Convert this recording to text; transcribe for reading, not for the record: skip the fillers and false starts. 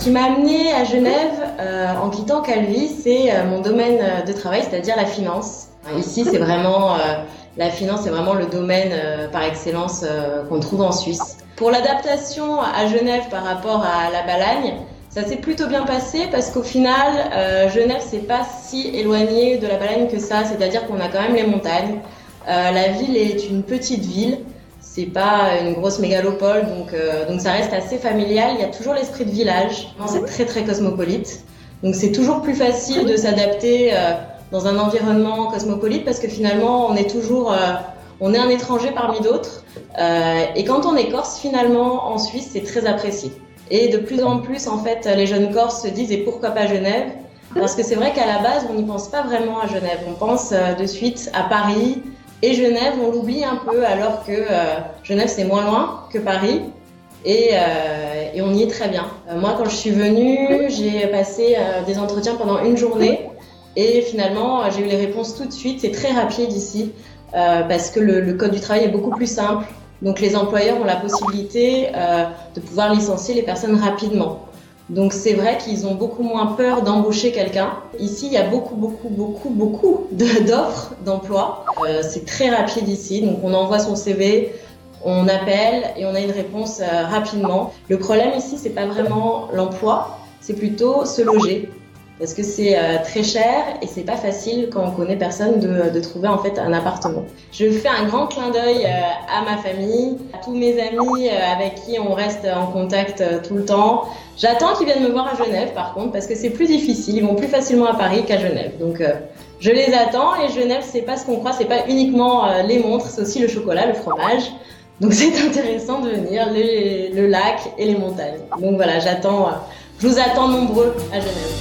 qui m'a amenée à Genève en quittant Calvi, c'est mon domaine de travail, c'est-à-dire la finance. Ici, c'est vraiment la finance, c'est vraiment le domaine par excellence qu'on trouve en Suisse. Pour l'adaptation à Genève par rapport à la Balagne, ça s'est plutôt bien passé parce qu'au final, Genève, c'est pas si éloigné de la Balagne que ça, c'est-à-dire qu'on a quand même les montagnes. La ville est une petite ville. C'est pas une grosse mégalopole, donc ça reste assez familial. Il y a toujours l'esprit de village. C'est très très cosmopolite. Donc c'est toujours plus facile de s'adapter dans un environnement cosmopolite parce que finalement on est un étranger parmi d'autres. Et quand on est corse, finalement en Suisse, c'est très apprécié. Et de plus en plus, en fait, les jeunes Corses se disent et pourquoi pas Genève? Parce que c'est vrai qu'à la base, on n'y pense pas vraiment à Genève. On pense de suite à Paris. Et Genève, on l'oublie un peu, alors que Genève, c'est moins loin que Paris. Et on y est très bien. Moi, quand je suis venue, j'ai passé des entretiens pendant une journée. Et finalement, j'ai eu les réponses tout de suite. C'est très rapide ici, parce que le code du travail est beaucoup plus simple. Donc, les employeurs ont la possibilité de pouvoir licencier les personnes rapidement. Donc c'est vrai qu'ils ont beaucoup moins peur d'embaucher quelqu'un. Ici, il y a beaucoup d'offres d'emploi. C'est très rapide ici, donc on envoie son CV, on appelle et on a une réponse rapidement. Le problème ici, c'est pas vraiment l'emploi, c'est plutôt se loger. Parce que c'est très cher et c'est pas facile quand on connaît personne de trouver en fait un appartement. Je fais un grand clin d'œil à ma famille, à tous mes amis avec qui on reste en contact tout le temps. J'attends qu'ils viennent me voir à Genève par contre parce que c'est plus difficile, ils vont plus facilement à Paris qu'à Genève. Donc je les attends et Genève c'est pas ce qu'on croit, c'est pas uniquement les montres, c'est aussi le chocolat, le fromage. Donc c'est intéressant de venir, le lac et les montagnes. Donc voilà, je vous attends nombreux à Genève.